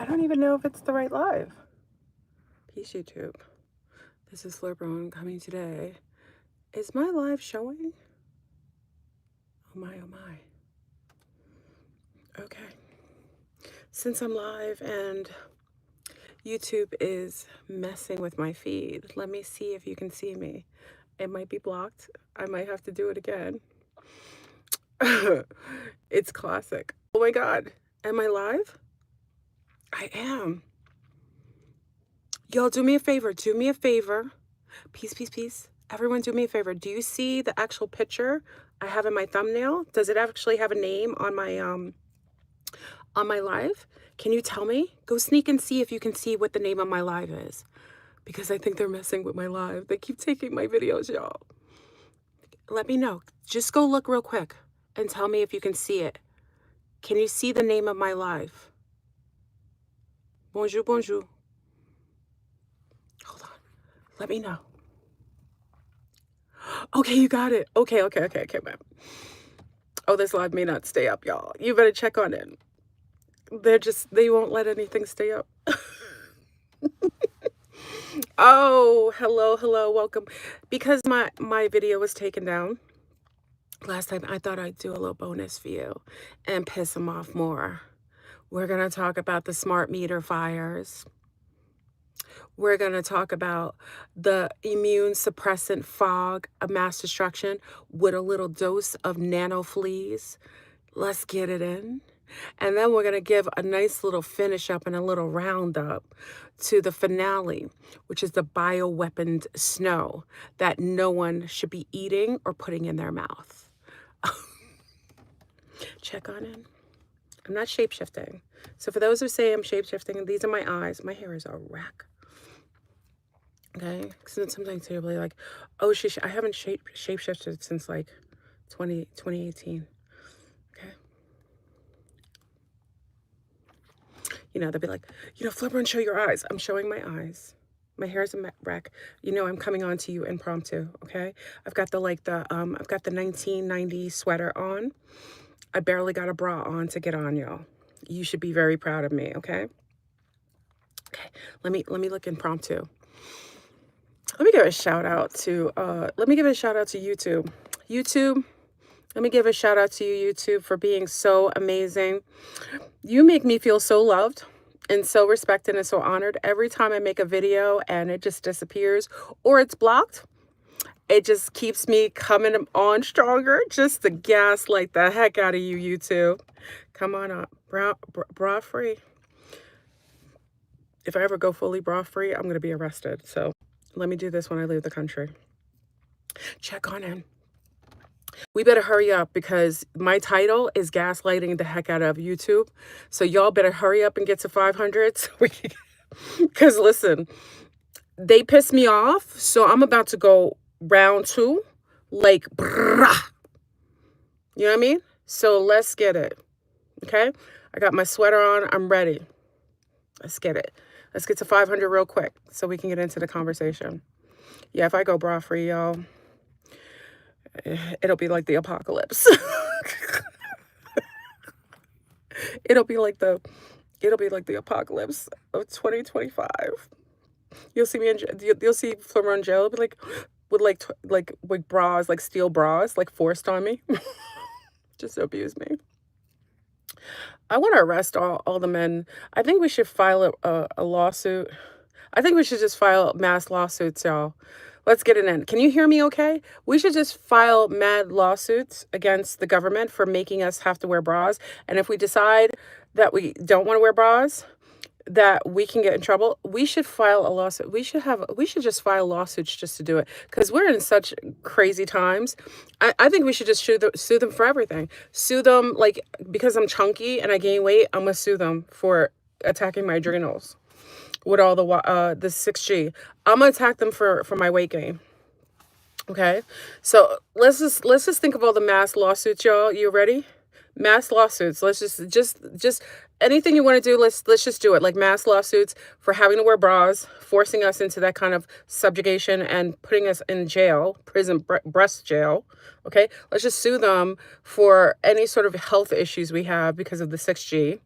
I don't even know if it's the right live. Peace, YouTube. This is Slurbrone coming today. Is my live showing? Oh my, oh my. Okay. Since I'm live and YouTube is messing with my feed, let me see if you can see me. It might be blocked. I might have to do it again. It's classic. Oh my God. Am I live? I am. Y'all, do me a favor. Do me a favor. Peace, peace, peace. Everyone, do me a favor. Do you see the actual picture I have in my thumbnail? Does it actually have a name on my live? Can you tell me? Go sneak and see if you can see what the name of my live is, because I think they're messing with my live. They keep taking my videos, y'all. Let me know. Just go look real quick and tell me if you can see it. Can you see the name of my live? Bonjour, bonjour. Hold on. Let me know. Okay, you got it. Okay, man. Oh, this live may not stay up, y'all. You better check on it. They won't let anything stay up. Oh, hello, welcome. Because my video was taken down last time, I thought I'd do a little bonus for you and piss them off more. We're going to talk about the smart meter fires. We're going to talk about the immune suppressant fog of mass destruction with a little dose of nano fleas. Let's get it in. And then we're going to give a nice little finish up and a little roundup to the finale, which is the bioweaponed snow that no one should be eating or putting in their mouth. Check on in. I'm not shape-shifting. So for those who say I'm shape-shifting, these are my eyes. My hair is a wreck. Okay? So sometimes they'll be like, oh, I haven't shape-shifted since like 2018. Okay? You know, they'll be like, Flipper, show your eyes. I'm showing my eyes. My hair is a wreck. I'm coming on to you impromptu, okay? I've got the 1990 sweater on. I barely got a bra on to get on, y'all. You should be very proud of me, okay? Okay, let me look impromptu. Let me give a shout out to YouTube. YouTube, let me give a shout out to you, YouTube, for being so amazing. You make me feel so loved and so respected and so honored every time I make a video and it just disappears or it's blocked. It just keeps me coming on stronger just to gaslight the heck out of you, YouTube. Come on up. Bra free. If I ever go fully bra free, I'm going to be arrested. So let me do this when I leave the country. Check on in. We better hurry up because my title is gaslighting the heck out of YouTube. So y'all better hurry up and get to 500 so we can, because listen, they piss me off. So I'm about to go round 2, like, brah. You know what I mean? So let's get it. Okay? I got my sweater on. I'm ready. Let's get it. Let's get to 500 real quick so we can get into the conversation. Yeah, if I go bra free, y'all, it'll be like the apocalypse. It'll be like the apocalypse of 2025. You'll see me you'll see Flimmer in jail, be like with like bras, like steel bras, like forced on me. Just to abuse me. I want to arrest all the men. I think we should file a lawsuit. I think we should just file mass lawsuits, y'all. Let's get it in. Can you hear me okay? We should just file mad lawsuits against the government for making us have to wear bras. And if we decide that we don't want to wear bras, that we can get in trouble, we should file a lawsuit. We should just file lawsuits just to do it, because we're in such crazy times. I think we should just sue them for everything. Sue them, like, because I'm chunky and I gain weight, I'm gonna sue them for attacking my adrenals with all the 6G. I'm gonna attack them for my weight gain. Okay, so let's just think of all the mass lawsuits, y'all. You ready? Mass lawsuits. Let's just anything you want to do, let's just do it. Like mass lawsuits for having to wear bras, forcing us into that kind of subjugation and putting us in jail, prison, breast jail. Okay, let's just sue them for any sort of health issues we have because of the 6G.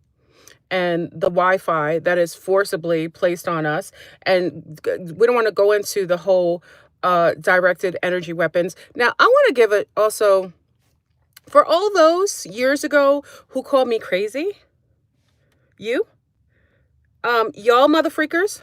and the Wi-Fi that is forcibly placed on us. And we don't want to go into the whole directed energy weapons. Now, I want to give it also for all those years ago who called me crazy, you, y'all mother freakers.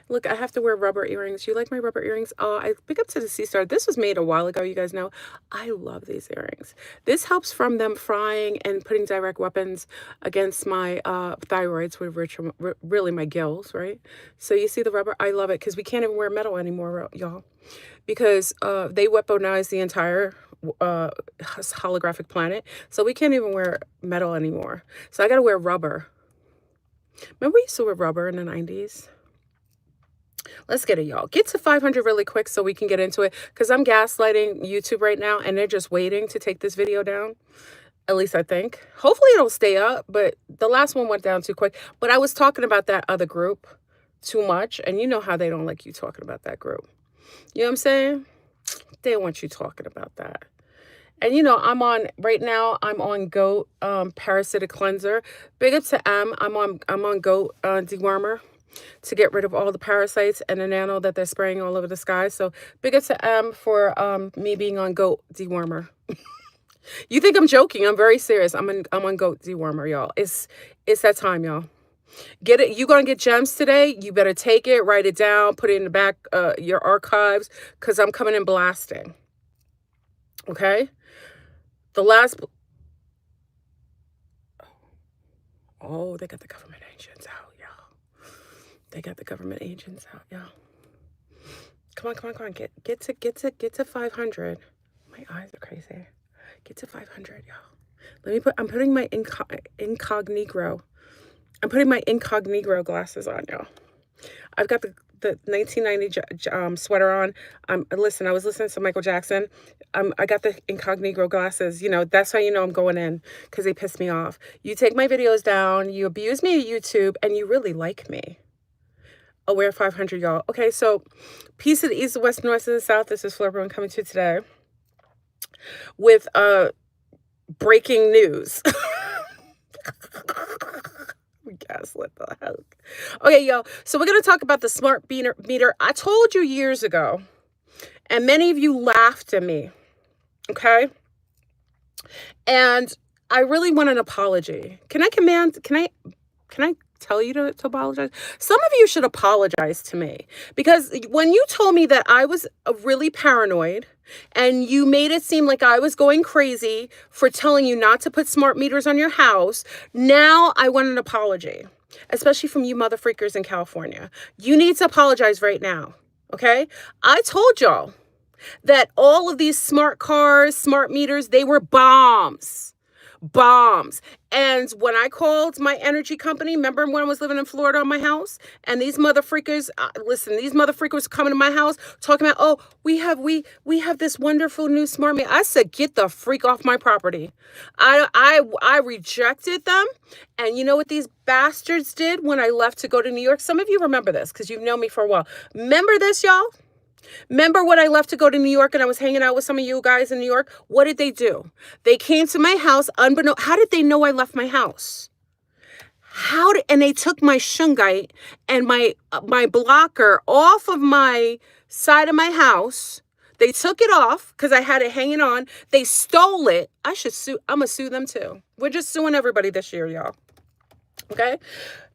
Look, I have to wear rubber earrings. You like my rubber earrings? Oh, I pick up to the Sea Star. This was made a while ago, you guys know. I love these earrings. This helps from them frying and putting direct weapons against my thyroids, which are really my gills, right? So you see the rubber? I love it because we can't even wear metal anymore, y'all. Because they weaponized the entire holographic planet. So we can't even wear metal anymore. So I got to wear rubber. Remember we used to wear rubber in the 90s? Let's get it, y'all. Get to 500 really quick so we can get into it. Because I'm gaslighting YouTube right now, and they're just waiting to take this video down. At least I think. Hopefully it'll stay up, but the last one went down too quick. But I was talking about that other group too much, and you know how they don't like you talking about that group. You know what I'm saying? They don't want you talking about that. And you know, right now I'm on Goat Parasitic Cleanser. Big up to M. I'm on Goat Dewormer to get rid of all the parasites and the nano that they're spraying all over the sky. So big up to M for me being on Goat Dewormer. You think I'm joking? I'm very serious. I'm on Goat Dewormer, y'all. It's that time, y'all. Get it. You're gonna get gems today. You better take it, write it down, put it in the back your archives, because I'm coming in blasting. Okay? The last Oh, they got the government agents out, y'all. They got the government agents out, y'all. Come on. Get to 500. My eyes are crazy. Get to 500, y'all. I'm putting my incognito. I'm putting my incognito glasses on, y'all. I've got the 1990 sweater on. Listen, I was listening to Michael Jackson. I got the incognito glasses. You know, that's how you know I'm going in, because they piss me off. You take my videos down, you abuse me at YouTube, and you really like me. Aware 500, y'all. Okay, so peace of the east, the west, north, and the south. This is Fleur Bruin coming to you today with breaking news. We gaslit the hell. Okay, y'all. So we're going to talk about the smart meter. I told you years ago, and many of you laughed at me. Okay? And I really want an apology. Can I tell you to apologize? Some of you should apologize to me, because when you told me that I was really paranoid and you made it seem like I was going crazy for telling you not to put smart meters on your house, now I want an apology, especially from you mother freakers in California. You need to apologize right now, okay? I told y'all that all of these smart cars, smart meters, they were bombs. And when I called my energy company, remember when I was living in Florida on my house, and these mother freakers, these mother freakers coming to my house talking about, oh, we have this wonderful new smart meter. I said, get the freak off my property. I rejected them. And you know what these bastards did when I left to go to New York? Some of you remember this because you've known me for a while. Remember this, y'all? Remember when I left to go to New York and I was hanging out with some of you guys in New York? What did they do? They came to my house unbeknownst. How did they know I left my house? And they took my shungite and my blocker off of my side of my house. They took it off because I had it hanging on. They stole it. I'm gonna sue them too. We're just suing everybody this year, y'all. Okay?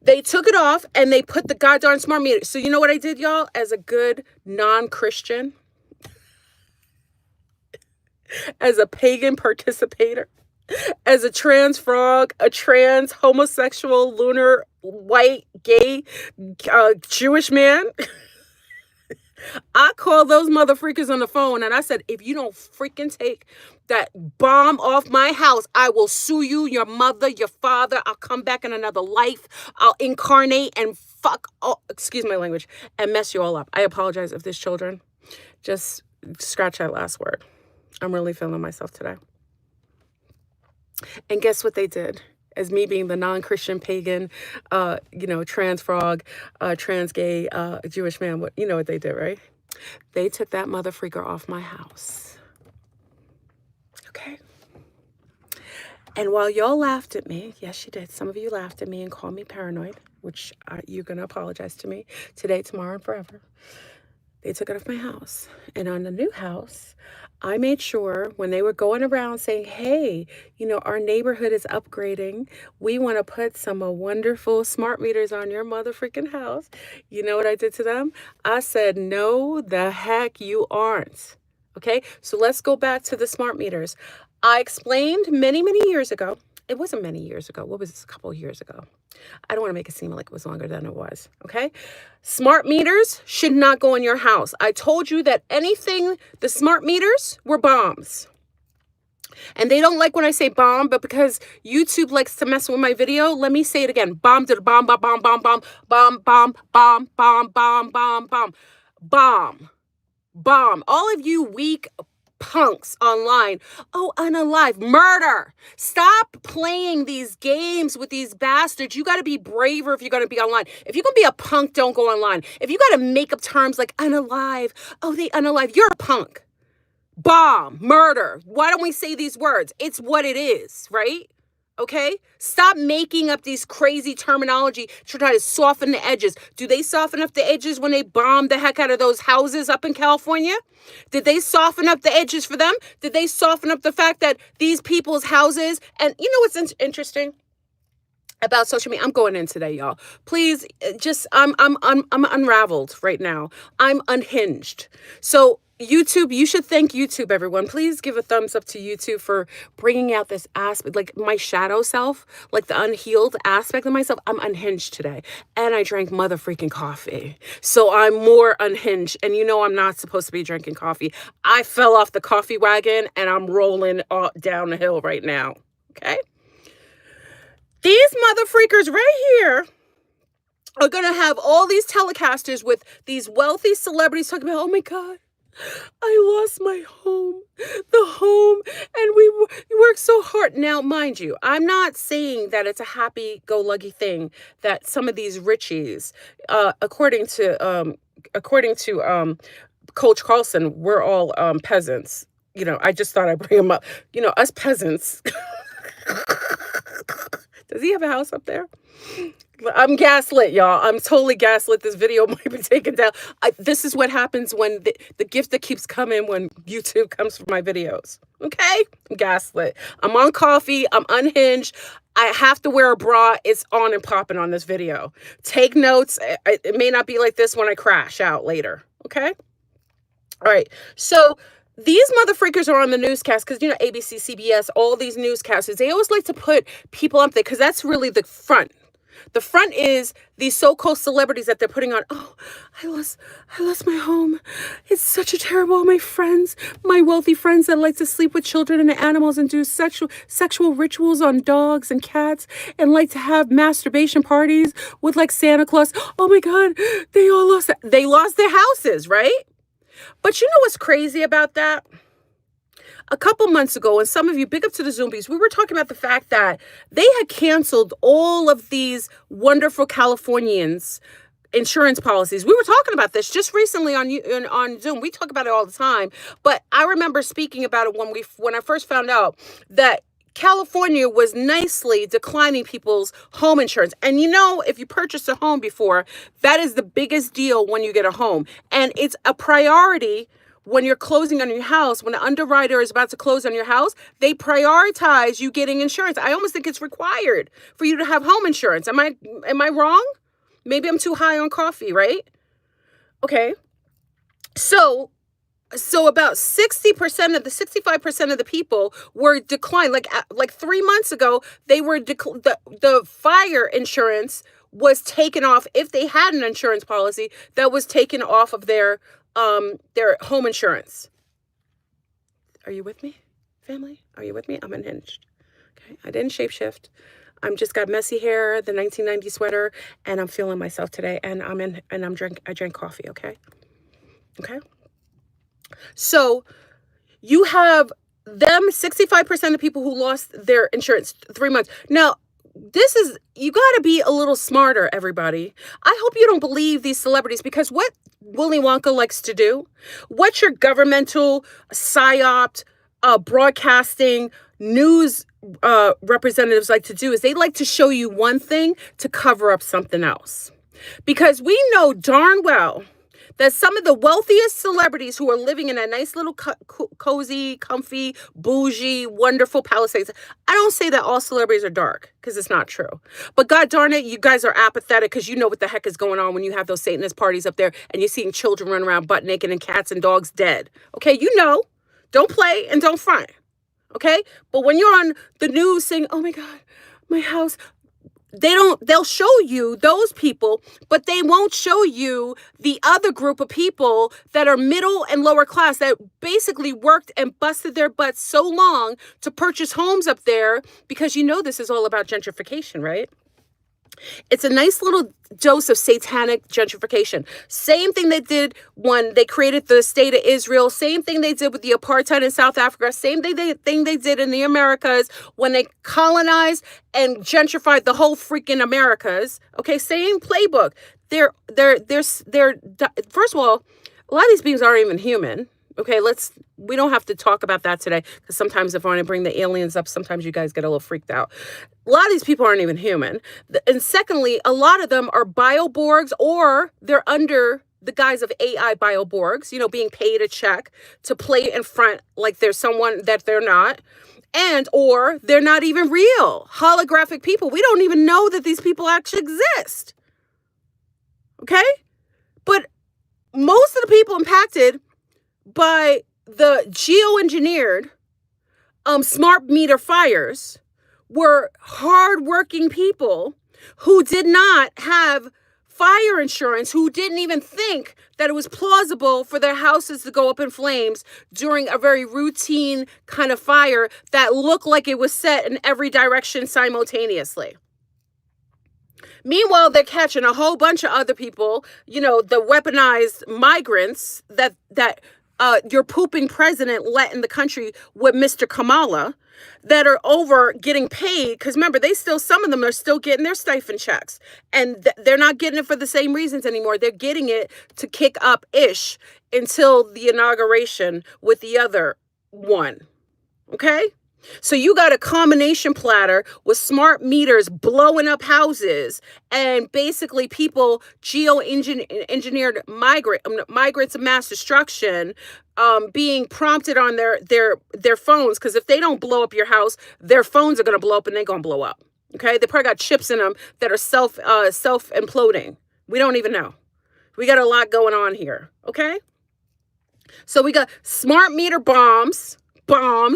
They took it off and they put the goddamn smart meter. So you know what I did, y'all? As a good non-Christian, as a pagan participator, as a trans frog, a trans homosexual, lunar, white, gay, Jewish man, I called those mother freakers on the phone and I said, if you don't freaking take that bomb off my house, I will sue you, your mother, your father. I'll come back in another life. I'll incarnate and excuse my language, and mess you all up. I apologize if there's children. Just scratch that last word. I'm really feeling myself today. And guess what they did? As me being the non-Christian pagan, trans frog, trans gay, Jewish man, you know what they did, right? They took that mother freaker off my house. Okay. And while y'all laughed at me, yes, you did. Some of you laughed at me and called me paranoid, which you're going to apologize to me today, tomorrow, and forever. They took it off my house. And on the new house, I made sure when they were going around saying, hey, our neighborhood is upgrading. We want to put some wonderful smart meters on your mother freaking house. You know what I did to them? I said, no, the heck you aren't. Okay, so let's go back to the smart meters. I explained many, many years ago. It wasn't many years ago. What was this? A couple of years ago. I don't want to make it seem like it was longer than it was. Okay. Smart meters should not go in your house. I told you that the smart meters were bombs. And they don't like when I say bomb, but because YouTube likes to mess with my video, let me say it again. Bomb to the bomb, bomb, bomb, bomb, bomb, bomb, bomb, bomb, bomb, bomb, bomb, bomb, bomb, bomb. All of you weak punks online. Oh, unalive. Murder. Stop playing these games with these bastards. You got to be braver if you're going to be online. If you're going to be a punk, don't go online. If you got to make up terms like unalive, oh, they unalive, you're a punk. Bomb, murder. Why don't we say these words? It's what it is, right? Okay? Stop making up these crazy terminology to try to soften the edges. Do they soften up the edges when they bombed the heck out of those houses up in California? Did they soften up the edges for them? Did they soften up the fact that these people's houses, and you know what's interesting about social media? I'm going in today, y'all. Please, I'm unraveled right now. I'm unhinged. So YouTube, you should thank YouTube, everyone. Please give a thumbs up to YouTube for bringing out this aspect, like my shadow self, like the unhealed aspect of myself. I'm unhinged today. And I drank mother freaking coffee. So I'm more unhinged. And I'm not supposed to be drinking coffee. I fell off the coffee wagon and I'm rolling down the hill right now. Okay? These mother freakers right here are going to have all these telecasters with these wealthy celebrities talking about, oh my God, I lost my home, and we worked so hard. Now, mind you, I'm not saying that it's a happy-go-lucky thing that some of these richies, according to Coach Carlson, we're all peasants. I just thought I'd bring him up. Us peasants. Does he have a house up there? I'm gaslit, y'all. I'm totally gaslit. This video might be taken down. This is what happens when the gift that keeps coming when YouTube comes for my videos. Okay? I'm gaslit. I'm on coffee. I'm unhinged. I have to wear a bra. It's on and popping on this video. Take notes. It may not be like this when I crash out later. Okay? All right. So these mother freakers are on the newscast because, ABC, CBS, all these newscasters, they always like to put people up there because that's really the front. The front is these so-called celebrities that they're putting on. Oh, I lost my home. It's such a terrible. My friends, my wealthy friends that like to sleep with children and animals and do sexual rituals on dogs and cats and like to have masturbation parties with like Santa Claus. Oh my God, they lost their houses, right? But you know what's crazy about that? A couple months ago, and some of you, big up to the Zombies, we were talking about the fact that they had canceled all of these wonderful Californians' insurance policies. We were talking about this just recently on Zoom. We talk about it all the time, but I remember speaking about it when I first found out that California was nicely declining people's home insurance. And if you purchased a home before, that is the biggest deal when you get a home. And it's a priority when you're closing on your house. When an underwriter is about to close on your house, they prioritize you getting insurance. I almost think it's required for you to have home insurance. Am I wrong? Maybe I'm too high on coffee, right? Okay. So about 65% of the people were declined. Like 3 months ago, they were the fire insurance was taken off. If they had an insurance policy, that was taken off of their home insurance. Are you with me, family? Are you with me? I'm unhinged. Okay, I didn't shapeshift. I'm just got messy hair, the 1990 sweater, and I'm feeling myself today. And I drank coffee. Okay. So you have them, 65% of people who lost their insurance 3 months. Now, you got to be a little smarter, everybody. I hope you don't believe these celebrities, because what Willy Wonka likes to do, what your governmental psyop, broadcasting, news representatives like to do is they like to show you one thing to cover up something else. Because we know darn well that some of the wealthiest celebrities who are living in a nice little cozy, comfy, bougie, wonderful Palisades. I don't say that all celebrities are dark, because it's not true. But God darn it, you guys are apathetic because you know what the heck is going on when you have those Satanist parties up there and you're seeing children run around butt naked and cats and dogs dead. Okay, you know. Don't play and don't front. Okay? But when you're on the news saying, oh my God, my house, they'll show you those people, but they won't show you the other group of people that are middle and lower class that basically worked and busted their butts so long to purchase homes up there, because you know this is all about gentrification, right? It's a nice little dose of satanic gentrification. Same thing they did when they created the state of Israel. Same thing they did with the apartheid in South Africa. Same thing they did in the Americas when they colonized and gentrified the whole freaking Americas. Okay, same playbook. They're first of all, a lot of these beings aren't even human. Okay, we don't have to talk about that today, because sometimes if I want to bring the aliens up, sometimes you guys get a little freaked out. A lot of these people aren't even human. And secondly, a lot of them are bioborgs, or they're under the guise of AI bioborgs, being paid a check to play in front like there's someone that they're not. And or they're not even real holographic people. We don't even know that these people actually exist. Okay? But most of the people impacted by the geoengineered smart meter fires were hardworking people who did not have fire insurance, who didn't even think that it was plausible for their houses to go up in flames during a very routine kind of fire that looked like it was set in every direction simultaneously. Meanwhile, they're catching a whole bunch of other people, the weaponized migrants that your pooping president let in the country with Mr. Kamala, that are over getting paid. Because remember, some of them are still getting their stipend checks. And they're not getting it for the same reasons anymore. They're getting it to kick up ish until the inauguration with the other one. Okay? So you got a combination platter with smart meters blowing up houses, and basically people geoengineered migrants of mass destruction being prompted on their phones, because if they don't blow up your house, their phones are going to blow up and they're going to blow up. Okay? They probably got chips in them that are self imploding. We don't even know. We got a lot going on here. Okay? So we got smart meter bombs. Let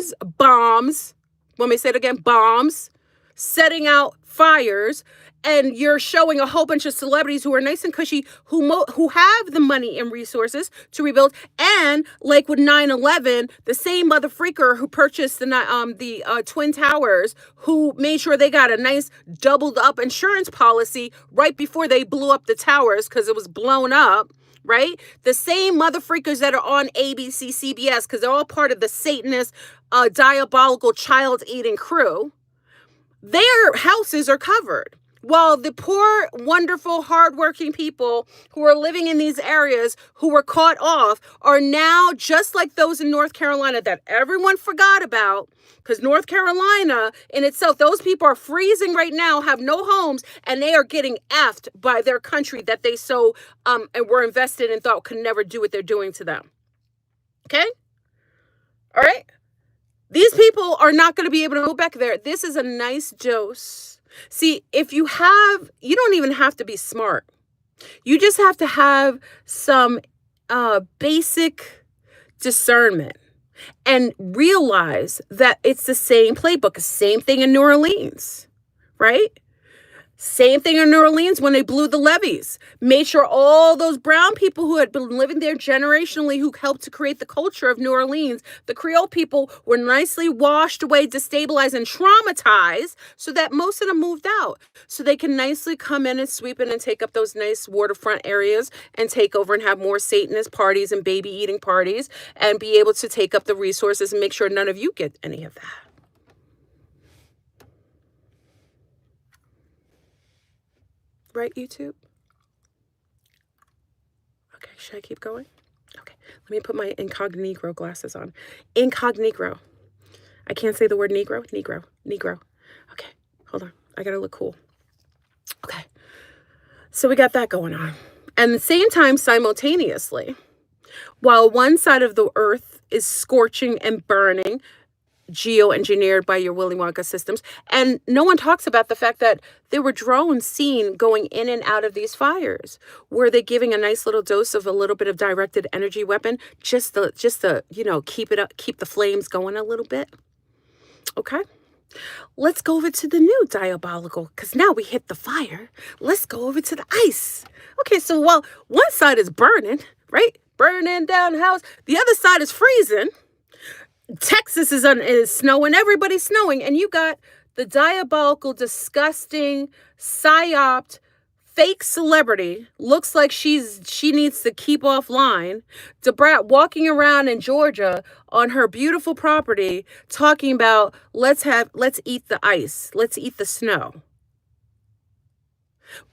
me say it again, bombs, setting out fires, and you're showing a whole bunch of celebrities who are nice and cushy, who have the money and resources to rebuild. And like with 9/11, the same mother freaker who purchased the Twin Towers, who made sure they got a nice doubled up insurance policy right before they blew up the towers because it was blown up. Right? The same mother freakers that are on ABC, CBS, because they're all part of the Satanist, diabolical, child-eating crew, their houses are covered. While the poor, wonderful, hardworking people who are living in these areas who were caught off are now just like those in North Carolina that everyone forgot about, because North Carolina in itself, those people are freezing right now, have no homes, and they are getting effed by their country that they so and were invested in, thought could never do what they're doing to them. Okay? All right? These people are not going to be able to go back there. This is a nice dose. See, you don't even have to be smart. You just have to have some basic discernment and realize that it's the same playbook. Same thing in New Orleans, right? Same thing in New Orleans when they blew the levees. Made sure all those brown people who had been living there generationally, who helped to create the culture of New Orleans, the Creole people, were nicely washed away, destabilized, and traumatized, so that most of them moved out. So they can nicely come in and sweep in and take up those nice waterfront areas and take over and have more Satanist parties and baby eating parties and be able to take up the resources and make sure none of you get any of that. Right, YouTube? Okay, should I keep going? Okay, let me put my incognito glasses on. Incognito. I can't say the word Negro. Negro. Okay, hold on. I gotta look cool. Okay. So we got that going on. And at the same time, simultaneously, while one side of the earth is scorching and burning, geoengineered by your Willy Wonka systems. And no one talks about the fact that there were drones seen going in and out of these fires. Were they giving a nice little dose of a little bit of directed energy weapon just to keep it up, keep the flames going a little bit? Okay. Let's go over to the new diabolical, because now we hit the fire. Let's go over to the ice. Okay, so while one side is burning, right? Burning down the house, the other side is freezing. Texas is snowing, everybody's snowing, and you got the diabolical, disgusting, psyoped, fake celebrity, looks like she needs to keep offline, Debrat walking around in Georgia on her beautiful property talking about let's eat the ice, let's eat the snow.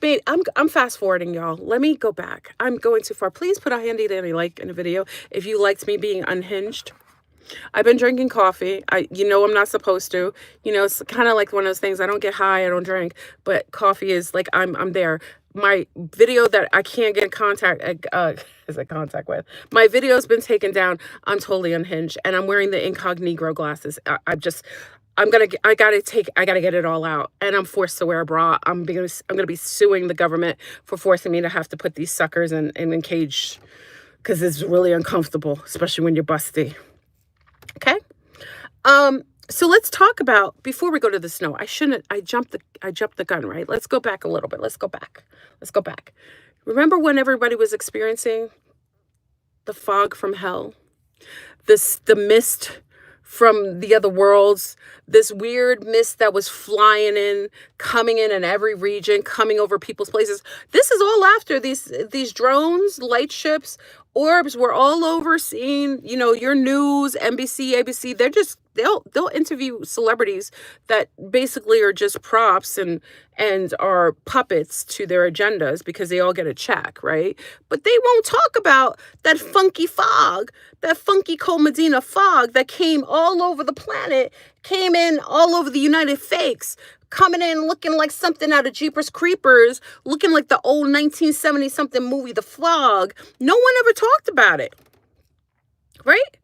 Babe, I'm fast forwarding, y'all. Let me go back. I'm going too far. Please put a handy dandy like in the video if you liked me being unhinged. I've been drinking coffee. I'm not supposed to. It's kind of like one of those things. I don't get high, I don't drink, but coffee is like I'm there. My video that I can't get in contact with. My video's been taken down. I'm totally unhinged, and I'm wearing the incognito glasses. I gotta get it all out, and I'm forced to wear a bra. I'm gonna be suing the government for forcing me to have to put these suckers in a cage because it's really uncomfortable, especially when you're busty. Okay. So let's talk about, before we go to the snow, I jumped the gun, right? Let's go back a little bit. Let's go back. Remember when everybody was experiencing the fog from hell? The mist from the other worlds, this weird mist that was flying in, coming in every region, coming over people's places. This is all after these drones, light ships, orbs were all over seeing, your news, NBC, ABC. They'll interview celebrities that basically are just props and are puppets to their agendas because they all get a check, right? But they won't talk about that funky fog, that funky Cold Medina fog that came all over the planet, came in all over the United Fakes, coming in looking like something out of Jeepers Creepers, looking like the old 1970-something movie, The Fog. No one ever talked about it, right?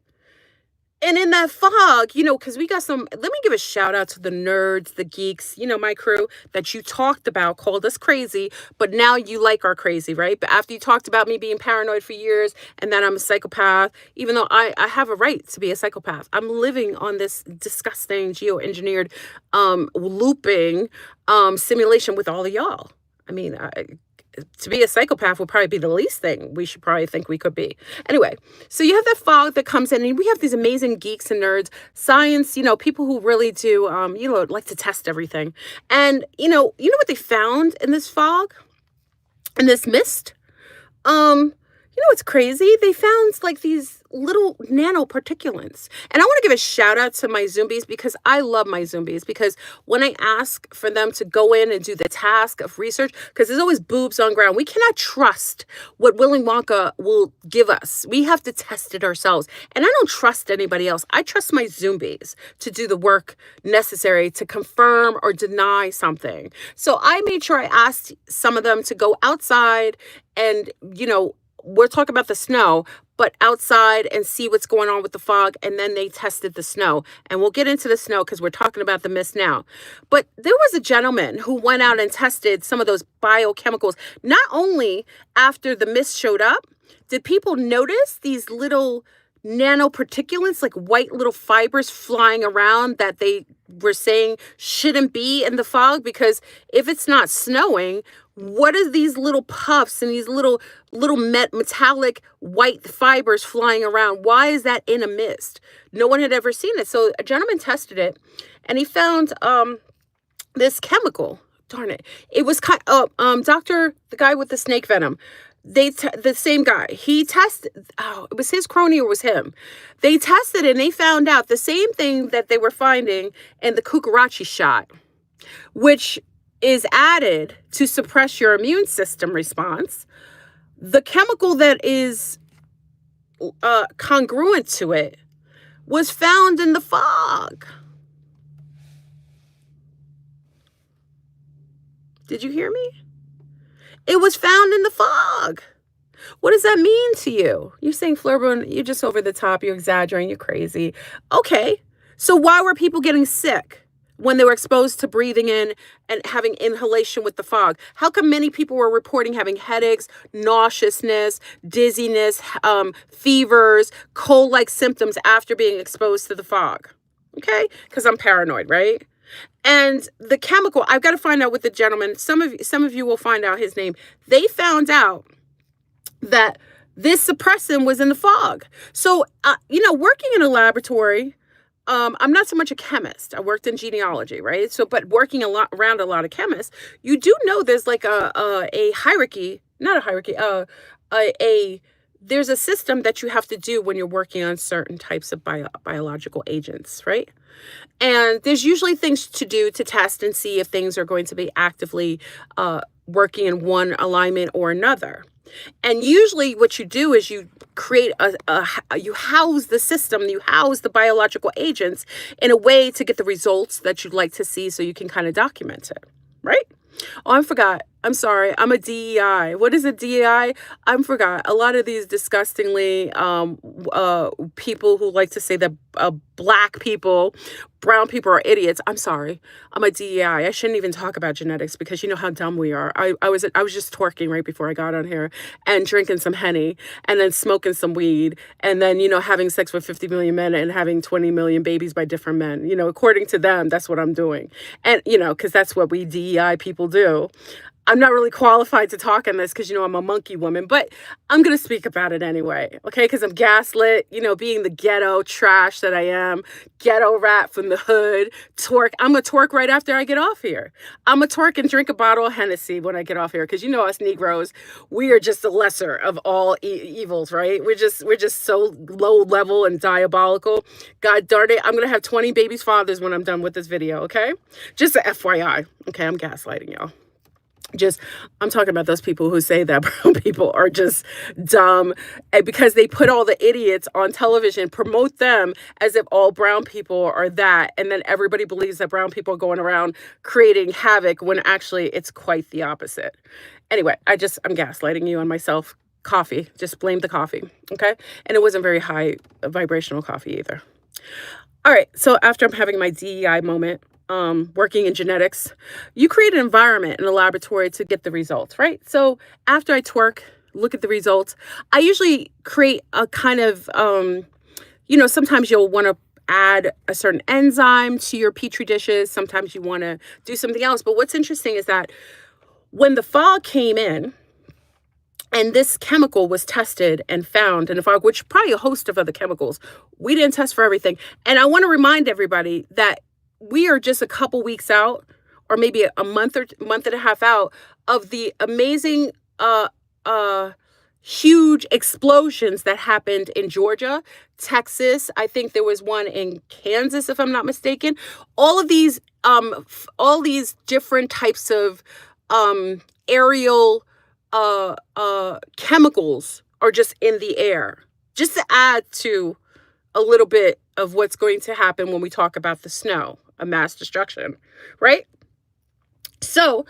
And in that fog, because we got let me give a shout out to the nerds, the geeks, my crew that you talked about, called us crazy, but now you like our crazy, right? But after you talked about me being paranoid for years and that I'm a psychopath, even though I have a right to be a psychopath, I'm living on this disgusting geoengineered looping simulation with all of y'all. I mean, to be a psychopath would probably be the least thing we should probably think we could be. Anyway, so you have that fog that comes in, and we have these amazing geeks and nerds, science, people who really do, like to test everything. And, you know what they found in this fog, in this mist? What's crazy? They found like these little nanoparticulates. And I want to give a shout out to my Zombies because I love my Zombies, because when I ask for them to go in and do the task of research, because there's always boobs on ground, we cannot trust what Willy Wonka will give us. We have to test it ourselves. And I don't trust anybody else. I trust my Zombies to do the work necessary to confirm or deny something. So I made sure I asked some of them to go outside and, we're talking about the snow, but outside and see what's going on with the fog. And then they tested the snow. And we'll get into the snow because we're talking about the mist now. But there was a gentleman who went out and tested some of those biochemicals. Not only after the mist showed up, did people notice these little nanoparticulates, like white little fibers flying around that they were saying shouldn't be in the fog? Because if it's not snowing, what are these little puffs and these little metallic white fibers flying around? Why is that in a mist? No one had ever seen it. So a gentleman tested it, and he found this chemical. Darn it! It was the guy with the snake venom. The same guy. He tested. Oh, it was his crony or was him? They tested it and they found out the same thing that they were finding in the cucaracha shot, which is added to suppress your immune system response. The chemical that is congruent to it was found in the fog. Did you hear me? It was found in the fog. What does that mean to you? You're saying, Flurburn, you're just over the top, you're exaggerating, you're crazy. Okay, so why were people getting sick when they were exposed to breathing in and having inhalation with the fog? How come many people were reporting having headaches, nauseousness, dizziness, fevers, cold-like symptoms after being exposed to the fog? Okay, because I'm paranoid, right? And the chemical, I've got to find out with the gentleman. Some of you will find out his name. They found out that this suppressant was in the fog. So, working in a laboratory, I'm not so much a chemist. I worked in genealogy, right? So, but working around a lot of chemists, you do know there's like a hierarchy, not a hierarchy, there's a system that you have to do when you're working on certain types of biological agents, right? And there's usually things to do to test and see if things are going to be actively working in one alignment or another. And usually what you do is you create you house the system, you house the biological agents in a way to get the results that you'd like to see so you can kind of document it, right? Oh, I forgot. I'm sorry. I'm a DEI. What is a DEI? I forgot. A lot of these disgustingly people who like to say that black people, brown people are idiots. I'm sorry. I'm a DEI. I shouldn't even talk about genetics because you know how dumb we are. I was just twerking right before I got on here and drinking some Henny and then smoking some weed and then, having sex with 50 million men and having 20 million babies by different men. According to them, that's what I'm doing. And, because that's what we DEI people do. I'm not really qualified to talk on this because, I'm a monkey woman, but I'm going to speak about it anyway, okay? Because I'm gaslit, being the ghetto trash that I am, ghetto rat from the hood, twerk. I'm going to twerk right after I get off here. I'm going to twerk and drink a bottle of Hennessy when I get off here because, us Negroes, we are just the lesser of all evils, right? We're just so low level and diabolical. God darn it, I'm going to have 20 babies' fathers when I'm done with this video, okay? Just a FYI. Okay, I'm gaslighting y'all. I'm talking about those people who say that brown people are just dumb and because they put all the idiots on television, promote them as if all brown people are that. And then everybody believes that brown people are going around creating havoc when actually it's quite the opposite. Anyway, I'm gaslighting you on myself. Coffee, just blame the coffee. Okay. And it wasn't very high vibrational coffee either. All right. So after I'm having my DEI moment, working in genetics, you create an environment in a laboratory to get the results, right? So after I twerk, look at the results, I usually create a kind of, sometimes you'll want to add a certain enzyme to your petri dishes. Sometimes you want to do something else. But what's interesting is that when the fog came in, and this chemical was tested and found in the fog, which probably a host of other chemicals, we didn't test for everything. And I want to remind everybody that we are just a couple weeks out, or maybe a month and a half out of the amazing, huge explosions that happened in Georgia, Texas. I think there was one in Kansas, if I'm not mistaken. All these different types of aerial chemicals are just in the air, just to add to a little bit of what's going to happen when we talk about the snow, a mass destruction, right? So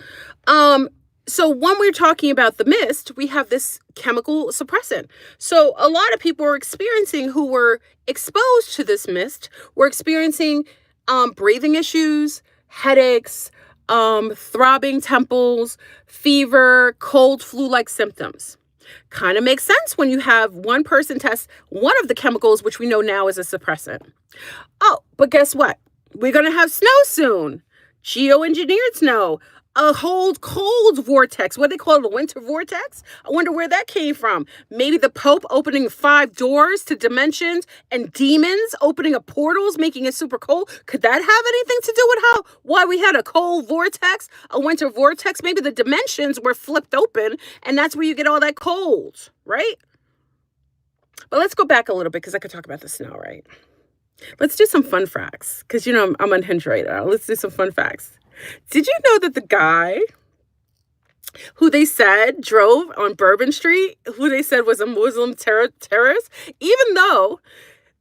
when we're talking about the mist, we have this chemical suppressant. So a lot of people who were exposed to this mist were experiencing breathing issues, headaches, throbbing temples, fever, cold, flu-like symptoms. Kind of makes sense when you have one person test one of the chemicals, which we know now is a suppressant. Oh, but guess what? We're going to have snow soon. Geoengineered snow. A cold vortex. What do they call it? A winter vortex? I wonder where that came from. Maybe the Pope opening 5 doors to dimensions and demons opening up portals, making it super cold. Could that have anything to do with why we had a cold vortex, a winter vortex? Maybe the dimensions were flipped open and that's where you get all that cold, right? But let's go back a little bit because I could talk about the snow, right? Let's do some fun facts because, I'm unhinged right now. Let's do some fun facts. Did you know that the guy who they said drove on Bourbon Street, who they said was a Muslim terrorist, even though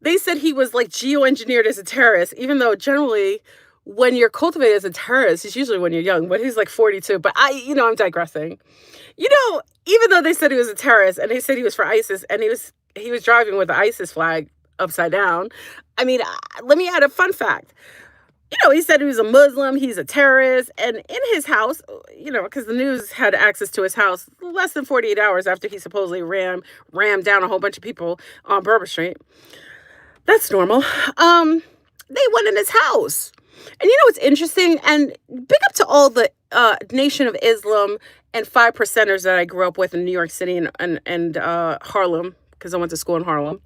they said he was like geoengineered as a terrorist, even though generally when you're cultivated as a terrorist, it's usually when you're young, but he's like 42. But I'm digressing. Even though they said he was a terrorist and they said he was for ISIS and he was driving with the ISIS flag upside down. I mean, let me add a fun fact. He said he was a Muslim, he's a terrorist, and in his house, because the news had access to his house less than 48 hours after he supposedly rammed down a whole bunch of people on Berber Street. That's normal. They went in his house. And what's interesting? And big up to all the Nation of Islam and 5%ers that I grew up with in New York City and Harlem, because I went to school in Harlem.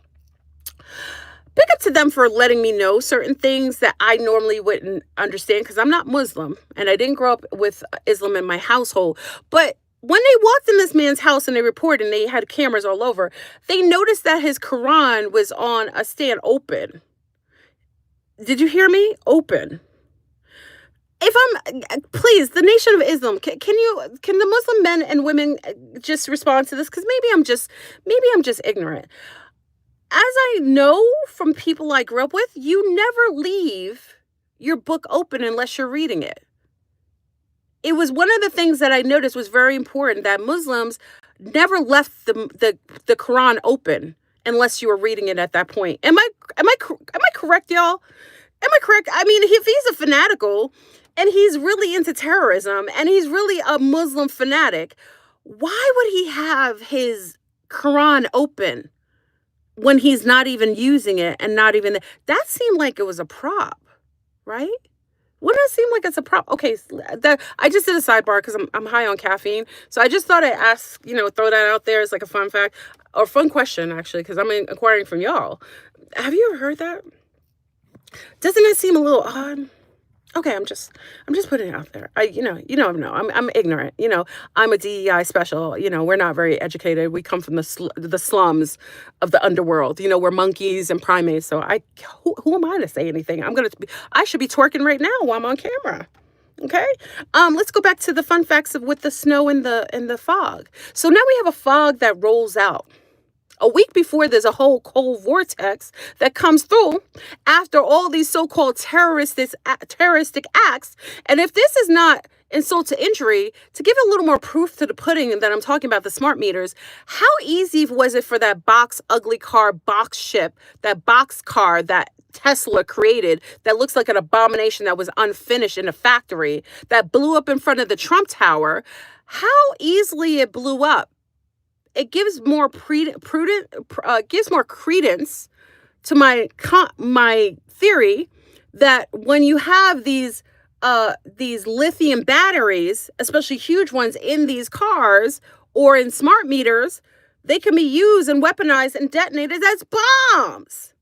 Big up to them for letting me know certain things that I normally wouldn't understand because I'm not Muslim and I didn't grow up with Islam in my household. But when they walked in this man's house and they reported and they had cameras all over, they noticed that his Quran was on a stand open. Did you hear me? Open. Please, the Nation of Islam, can the Muslim men and women just respond to this? Because maybe I'm just ignorant. As I know from people I grew up with, you never leave your book open unless you're reading it. It was one of the things that I noticed was very important, that Muslims never left the Quran open unless you were reading it at that point. Am I correct, y'all? Am I correct? I mean, if he's a fanatical and he's really into terrorism and he's really a Muslim fanatic, why would he have his Quran open when he's not even using it and not even that seemed like it was a prop, right? Wouldn't it seem like it's a prop? Okay, I just did a sidebar because I'm high on caffeine, so I just thought I'd ask, throw that out there as like a fun fact or fun question actually, because I'm inquiring from y'all. Have you ever heard that? Doesn't that seem a little odd? Okay, I'm just putting it out there. I'm ignorant. I'm a DEI special. We're not very educated. We come from the slums of the underworld. We're monkeys and primates. So who am I to say anything? I should be twerking right now while I'm on camera. Okay. Let's go back to the fun facts with the snow and the fog. So now we have a fog that rolls out. A week before, there's a whole cold vortex that comes through after all these so-called terroristic acts. And if this is not insult to injury, to give a little more proof to the pudding that I'm talking about, the smart meters, how easy was it for that ugly car, box ship, that box car that Tesla created that looks like an abomination that was unfinished in a factory that blew up in front of the Trump Tower? How easily it blew up. It gives more gives more credence to my theory that when you have these lithium batteries, especially huge ones in these cars or in smart meters, they can be used and weaponized and detonated as bombs.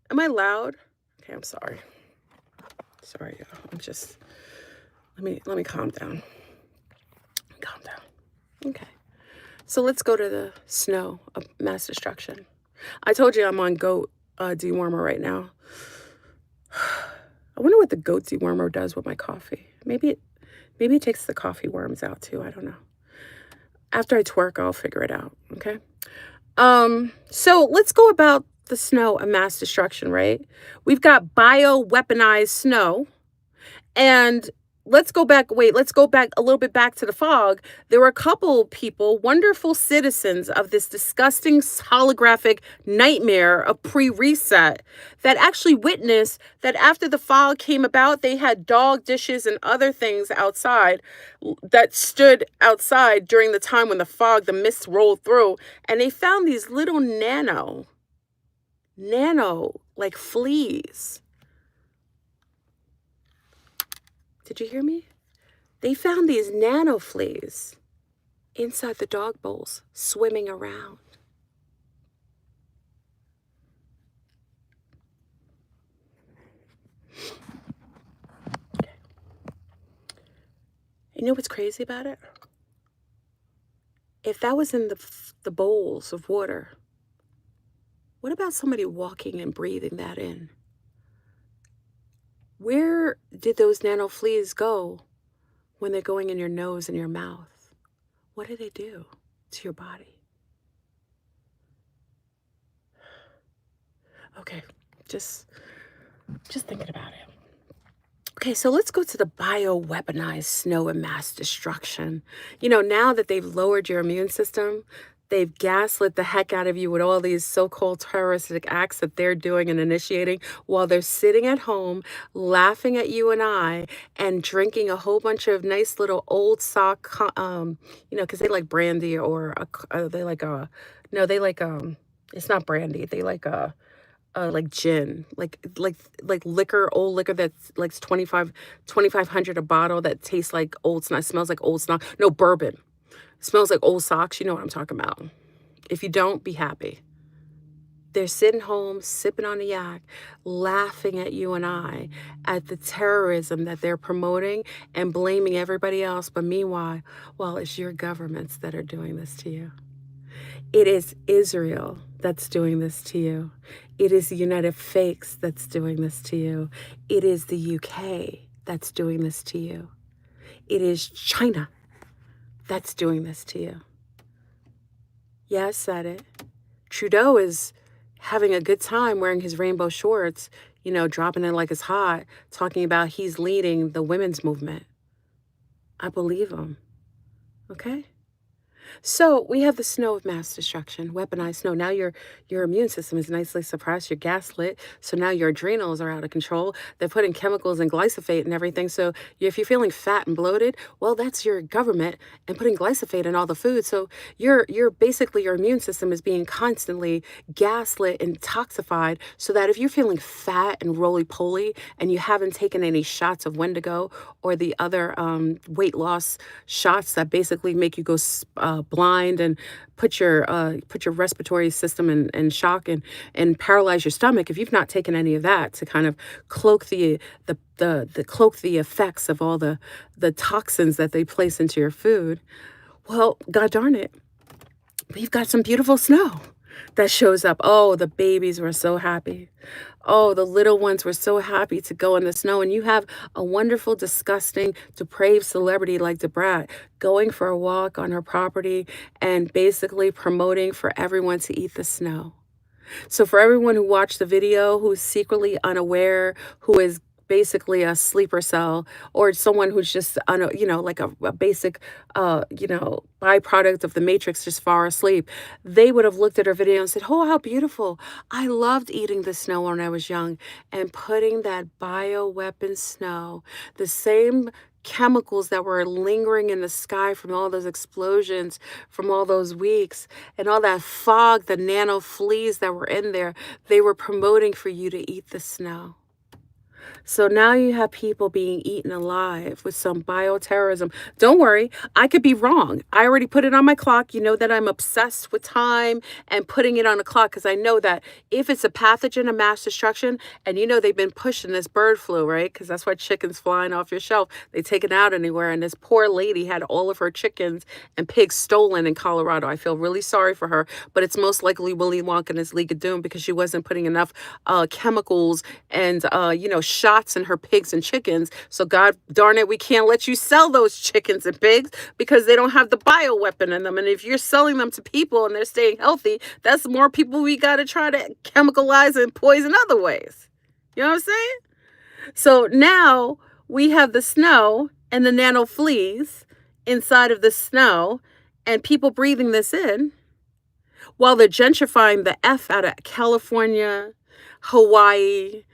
Am I loud? Okay, I'm sorry. Sorry, y'all. I'm just let me calm down. Calm down. Okay. So let's go to the snow of mass destruction. I told you I'm on goat dewormer right now. I wonder what the goat dewormer does with my coffee. Maybe it takes the coffee worms out too. I don't know. After I twerk, I'll figure it out. Okay. So let's go about the snow of mass destruction, right? We've got bioweaponized snow. And let's go back a little bit back to the fog. There were a couple people, wonderful citizens of this disgusting holographic nightmare of pre-reset, that actually witnessed that after the fog came about, they had dog dishes and other things outside that stood outside during the time when the mist rolled through, and they found these little nano, like fleas. Did you hear me? They found these nano fleas inside the dog bowls, swimming around. Okay. You know what's crazy about it? If that was in the bowls of water, what about somebody walking and breathing that in? Where did those nano fleas go when they're going in your nose and your mouth? What do they do to your body? Okay, just thinking about it. Okay, so let's go to the bioweaponized snow and mass destruction. You know, now that they've lowered your immune system, they've gaslit the heck out of you with all these so-called terroristic acts that they're doing and initiating while they're sitting at home laughing at you and I and drinking a whole bunch of nice little old sock, because they like brandy or they like a, no, they it's not brandy. They like gin, like liquor, old liquor that's like 2,500 a bottle that tastes like old snock, smells like old snock. No, bourbon. Smells like old socks. You know what I'm talking about. If you don't, be happy. They're sitting home, sipping on a yak, laughing at you and I, at the terrorism that they're promoting and blaming everybody else. But meanwhile, well, it's your governments that are doing this to you. It is Israel that's doing this to you. It is the United Fakes that's doing this to you. It is the UK that's doing this to you. It is China that's doing this to you. Yeah, I said it. Trudeau is having a good time wearing his rainbow shorts, dropping it like it's hot, talking about he's leading the women's movement. I believe him. Okay? So we have the snow of mass destruction, weaponized snow. Now your immune system is nicely suppressed. You're gaslit. So now your adrenals are out of control. They're putting chemicals and glyphosate and everything. So if you're feeling fat and bloated, well, that's your government and putting glyphosate in all the food. So you're basically your immune system is being constantly gaslit and toxified. So that if you're feeling fat and roly poly and you haven't taken any shots of Wendigo or the other weight loss shots that basically make you go blind and put your respiratory system in shock and paralyze your stomach, if you've not taken any of that to kind of cloak the effects of all the toxins that they place into your food, well, god darn it, we've got some beautiful snow that shows up. Oh, the babies were so happy. Oh, the little ones were so happy to go in the snow. And you have a wonderful, disgusting, depraved celebrity like Debrat going for a walk on her property and basically promoting for everyone to eat the snow. So for everyone who watched the video, who's secretly unaware, who is basically a sleeper cell or someone who's just like a basic byproduct of the matrix, just far asleep, they would have looked at her video and said, oh, how beautiful, I loved eating the snow when I was young. And putting that bioweapon snow, the same chemicals that were lingering in the sky from all those explosions, from all those weeks, and all that fog, the nano fleas that were in there, they were promoting for you to eat the snow. So now you have people being eaten alive with some bioterrorism. Don't worry, I could be wrong. I already put it on my clock. You know that I'm obsessed with time and putting it on a clock because I know that if it's a pathogen of mass destruction, and they've been pushing this bird flu, right? Because that's why chicken's flying off your shelf. They take it out anywhere. And this poor lady had all of her chickens and pigs stolen in Colorado. I feel really sorry for her, but it's most likely Willy Wonka and his League of Doom because she wasn't putting enough chemicals and, shots in her pigs and chickens. So god darn it, we can't let you sell those chickens and pigs because they don't have the bioweapon in them. And if you're selling them to people and they're staying healthy, that's more people we got to try to chemicalize and poison other ways. You know what I'm saying? So now we have the snow and the nano fleas inside of the snow and people breathing this in while they're gentrifying the F out of California, Hawaii,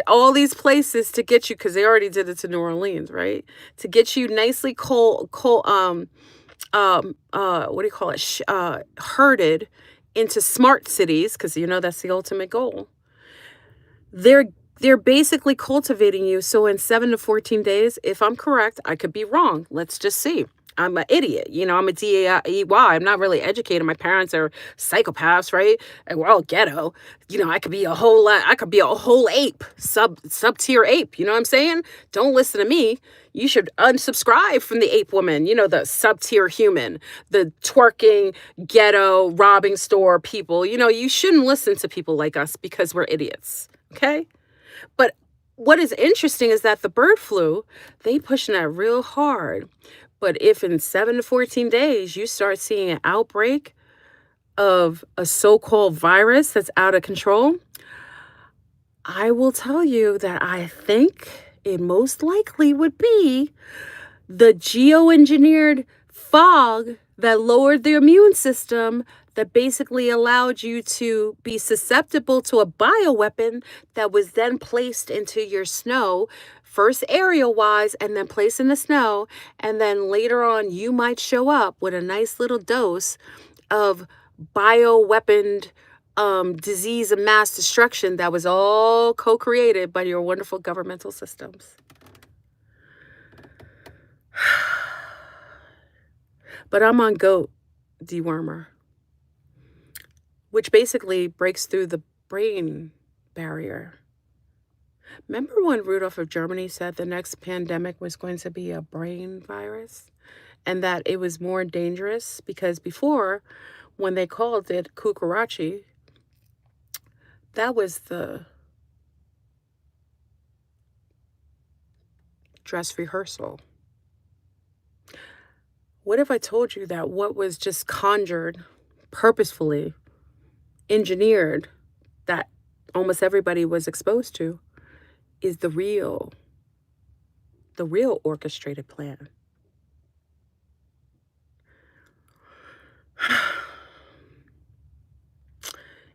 all these places to get you, because they already did it to New Orleans, right? To get you nicely what do you call it? Herded into smart cities, because that's the ultimate goal. They're basically cultivating you. So in 7 to 14 days, if I'm correct, I could be wrong. Let's just see. I'm an idiot. I'm a DAEY. I'm not really educated. My parents are psychopaths, right? And we're all ghetto. I could be a whole ape, sub-tier ape. You know what I'm saying? Don't listen to me. You should unsubscribe from the ape woman, the sub-tier human, the twerking, ghetto, robbing store people. You shouldn't listen to people like us because we're idiots. Okay? But what is interesting is that the bird flu, they pushing that real hard. But if in 7 to 14 days you start seeing an outbreak of a so-called virus that's out of control, I will tell you that I think it most likely would be the geoengineered fog that lowered the immune system, that basically allowed you to be susceptible to a bioweapon that was then placed into your snow, first aerial wise, and then placed in the snow. And then later on, you might show up with a nice little dose of bioweaponed disease and mass destruction that was all co-created by your wonderful governmental systems. But I'm on goat dewormer, which basically breaks through the brain barrier. Remember when Rudolph of Germany said the next pandemic was going to be a brain virus, and that it was more dangerous because before, when they called it Kukarachi, that was the dress rehearsal. What if I told you that what was just conjured, purposefully engineered, that almost everybody was exposed to, is the real orchestrated plan?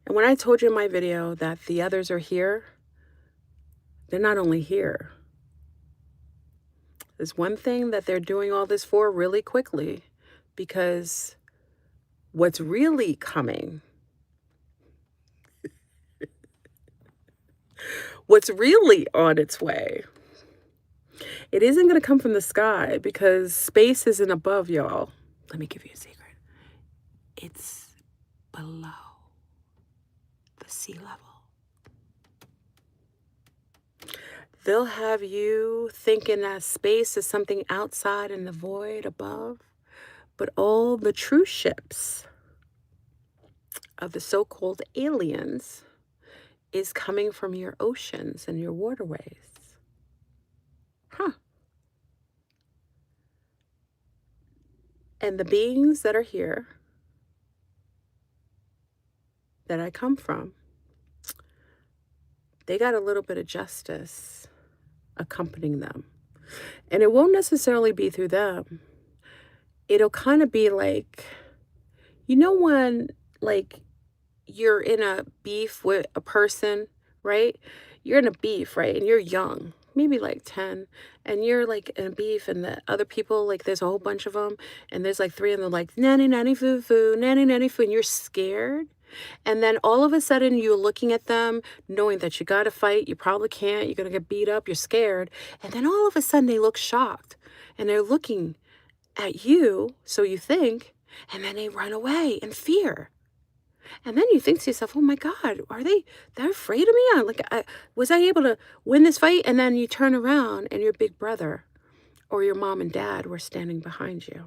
And when I told you in my video that the others are here, they're not only here. There's one thing that they're doing all this for really quickly, because what's really coming, what's really on its way, it isn't going to come from the sky, because space isn't above, y'all. Let me give you a secret. It's below the sea level. They'll have you thinking that space is something outside in the void above, but all the true ships of the so-called aliens is coming from your oceans and your waterways. Huh. And the beings that are here, that I come from, they got a little bit of justice accompanying them. And it won't necessarily be through them. It'll kind of be like, you know, when like you're in a beef with a person, right? You're in a beef, right? And you're young, maybe like 10, and you're like in a beef, and the other people, like there's a whole bunch of them, and there's like three of them, like nanny nanny foo foo, nanny nanny foo, and you're scared. And then all of a sudden you're looking at them, knowing that you got to fight, you probably can't, you're going to get beat up, you're scared. And then all of a sudden they look shocked, and they're looking at you, so you think, and then they run away in fear. And then you think to yourself, oh my God, they're afraid of me? Was I able to win this fight? And then you turn around and your big brother or your mom and dad were standing behind you.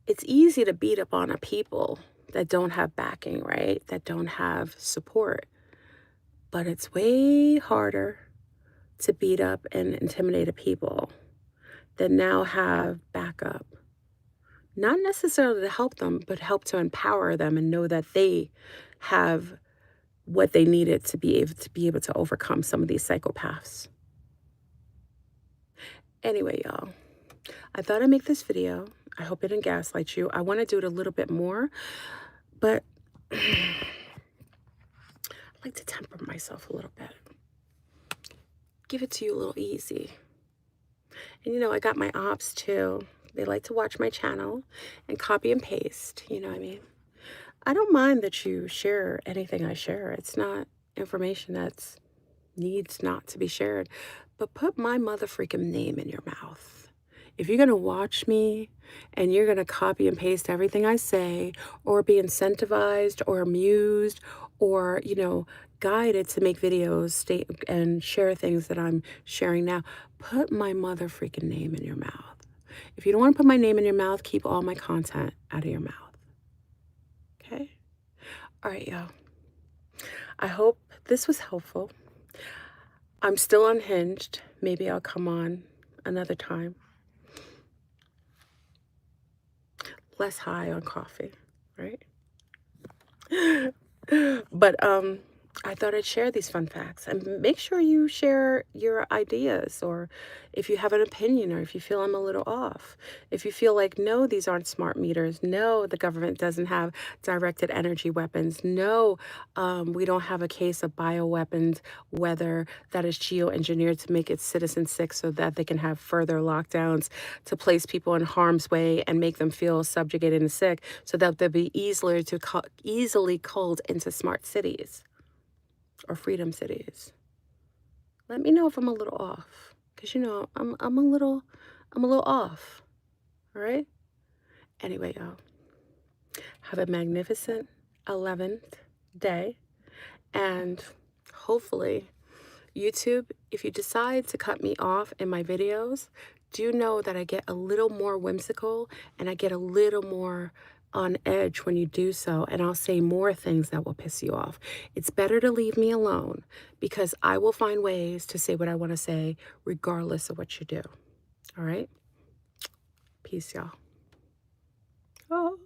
It's easy to beat up on a people that don't have backing, right? That don't have support. But it's way harder to beat up and intimidate a people that now have backup. Not necessarily to help them, but help to empower them and know that they have what they needed to be able to overcome some of these psychopaths. Anyway, y'all, I thought I'd make this video. I hope it didn't gaslight you. I want to do it a little bit more, but I like to temper myself a little bit. Give it to you a little easy. And you know, I got my ops too. They like to watch my channel and copy and paste, you know what I mean? I don't mind that you share anything I share. It's not information that needs not to be shared. But put my mother freaking name in your mouth. If you're going to watch me and you're going to copy and paste everything I say, or be incentivized or amused or, you know, guided to make videos and share things that I'm sharing now, put my mother freaking name in your mouth. If you don't want to put my name in your mouth, keep all my content out of your mouth. Okay? All right, y'all. I hope this was helpful. I'm still unhinged. Maybe I'll come on another time. Less high on coffee, right? But I thought I'd share these fun facts and make sure you share your ideas or if you have an opinion or if you feel I'm a little off. If you feel like, no, these aren't smart meters. No, the government doesn't have directed energy weapons. No, we don't have a case of bioweapons, weather that is geoengineered to make its citizens sick so that they can have further lockdowns to place people in harm's way and make them feel subjugated and sick so that they'll be easily culled into smart cities or freedom cities. Let me know if I'm a little off, because I'm a little off. All right. Anyway, y'all, have a magnificent 11th day, and hopefully, YouTube, if you decide to cut me off in my videos, do know that I get a little more whimsical and I get a little more on edge when you do so, and I'll say more things that will piss you off. It's better to leave me alone because I will find ways to say what I want to say regardless of what you do. All right? Peace, y'all. Oh.